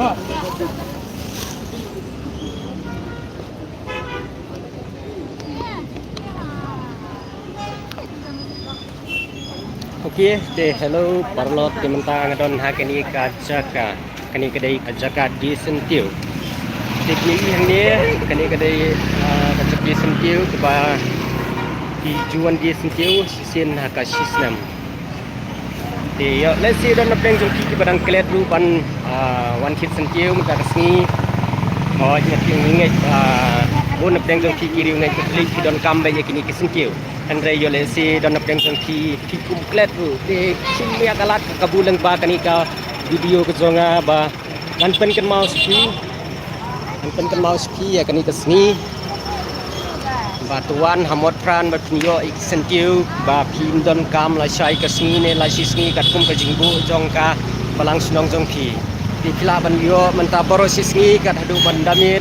Okey, hello parlot timenta ngadon hakani kajaka. Kani kedai kajaka di Sentiu. Teknik yang ni kani kedai kajaka di Sentiu keba di Juan di Sentiu sin haka sisnam. Di yo let's see don napeng jongki ke badang kelet rupan wan kit Sentiu maka kesni. Oh nyating ingat bon napeng jongki kiri ngai klik don kambe yakini ke Sentiu. Andre yo lesi don napeng jongki komplit tu de kimia kalat kabulang ba kanika video ke zonga ba nanpen kan mau ski ya kanika sni batuan hamot pran ba pinyo ik Sentiu ba pin don kam la shai ke sni ne la sni kat kum ke jingbu jongka balang sunong jongki di kila ban yo menta boro sni kat hadu ban damit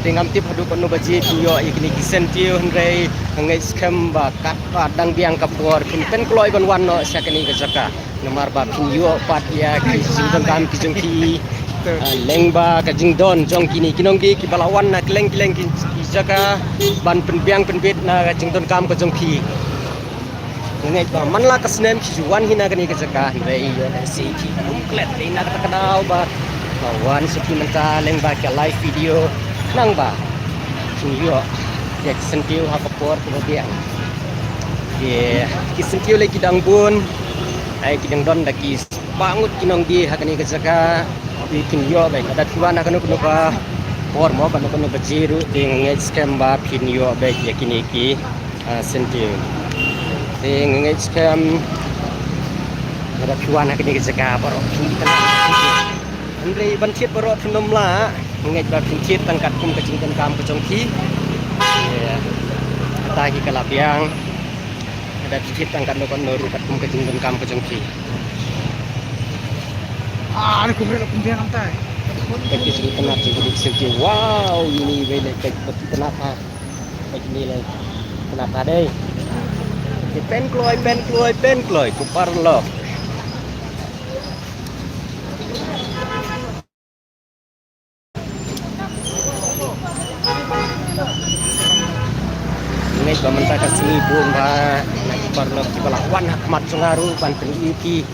dengan tip hadu kono baji pinyo ikni Sentiu hndrei ngai scam ba kat padang biang kapor pen kloi ban wan no sakani ke jaka nomor ba pinyo pat ya ki singdon kam ki jongki lengba ka jingdon jongki ni kinong di ki balawan na kleng ki jaka ban pen biang pen bit na ka jingdon kam ke jongki ngai ba manla ka snem ki juan hina kani ke jaka hndrei yo si ki komplit ina ka kanau ba lawan sepi menta lengba ka live video nang ba yo ya Sentiu hakapor kemudian ya Sentiu lagi dangbun ai kidang don daki bangut kinong di hakani kejaka bikin yo baik ada tuan akan kuno ba por mo ban kuno bajiru ding scam ba pin yo baik yakini ki Sentiu ding scam ada tuan akan kejaka por kita Andre bantiet baro phenom la ngai ba pintiet tangkat kum ke jingkan kam ke jongki tahi kalapiang ada pintiet tangkat lokon noru kat kum ke jingkan kam ke jongki ni kumre kumbiang antai bagi sini tenat jadi Sentiu wow ini bele kek beti tenat ha bagi ni le tenat dei pen kloi ku parlo ngai ba menta ka sini bun ba nak parlo ki balawan hakmat sungaru ban peniki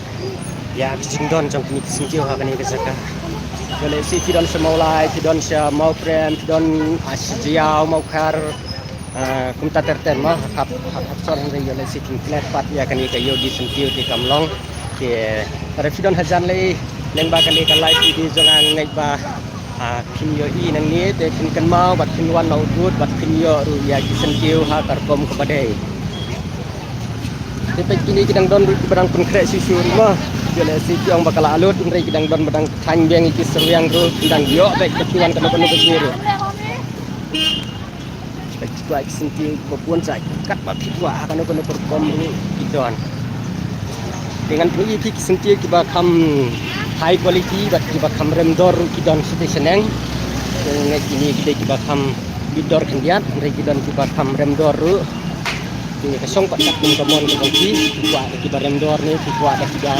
ya jingdon jong kini Sentiu ha kani kesaka boleh si tidon semolai tidon sya mau prem tidon asjiau mau kar kumta terten mah hap son hande yo le si klet pat ya kani ka yo di Sentiu di kamlong ke pada tidon hajan le lengba kani ka live video jangan ngai ba pinyo i nang ni te pin kan mau bat pin wan no good bat pinyo ru ya ki Sentiu ha tarkom kepada te pek kini kidang don ru barang pun krek susu rumah jole si tiang bakal alut ndrei kidang don badang thang beng iki seryang ru kidang yo baik ketuan kana kono besir baik kuai Sentiu popuan sai kat bat pitwa kana kono perkom ru kidon dengan ini ki Sentiu ki ba kham high quality bat ki ba kham remdor ki don stationeng ngai kini ki ba kham bidor kendiat ndrei ki don ki ba kham remdor ru ini kesong pat kum kamon ke jongki kuat ki ba remdor ni ki kuat ki ba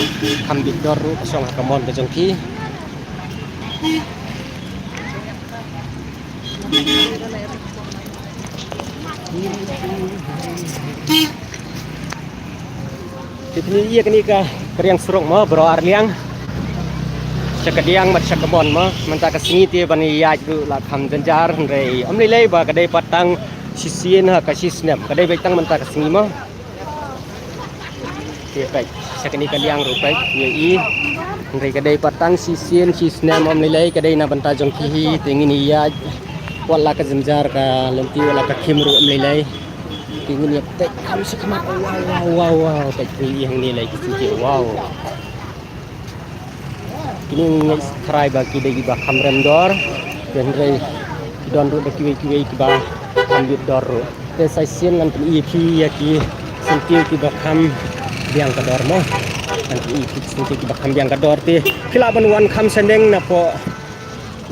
kham bidor ru kesong kamon ke jongki ini iya kini ka kriang surung mo bro arliang cakadiang mat cakabon mo menta ka singi ti bani ya ju la kham janjar rei amli lei ba kadai patang sisien ha ka sisnem kadai betang menta ka singi mo ti pai cakani ka liang ru pai ye i rei kadai patang sisien sisnem amli lei kadai na banta jong ki tingin ya wala ka janjar ka lenti wala ka khimru amli lei ingin ya tek kami sekemat wow tek yang nilai kecil wow kini try bagi degi ba kamrem dor dan rei don ru bagi kiwi ba kambit dor te sai sien nan EP ya ki Sentiu ki ba kam biang ka dor mo nan EP Sentiu ki ba kam biang ka dor te khilaban wan kam seneng na po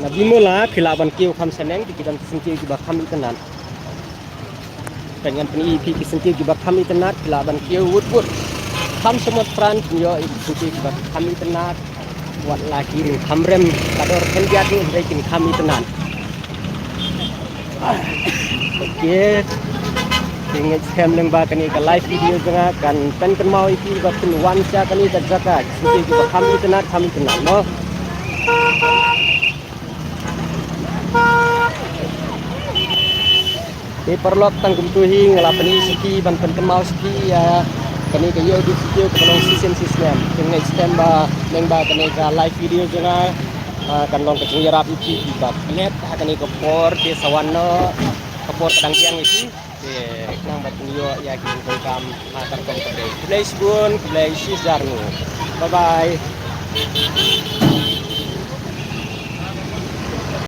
na bimula khilaban kiu kam seneng ki dan Sentiu ki ba kam itenan dengan peni EP Sentiu ki ba kham itenat laban kieu wut kam semut pran yo Sentiu ki ba kham itenat buat lagi nih kamrem kador kendiat nih bikin kami tenan. Oke. Ingat scam lembah kani ke live video jangan kan pen mau iki batin wanca kani terjaga. Sudah juga kami tenan no. Perlok tanggung tuhi ngelapani siki ban pen mau siki ya kani ke yo di video ke long season system. Ingat scam ba lembah kani ke live video jangan kan long kecing yarap iki bak net kani ke por ke sawanno ke por kadang tiang iki nang batun yo ya kini kam akan kom kedai. Kulai sebun, kulai sizarnu. Bye bye.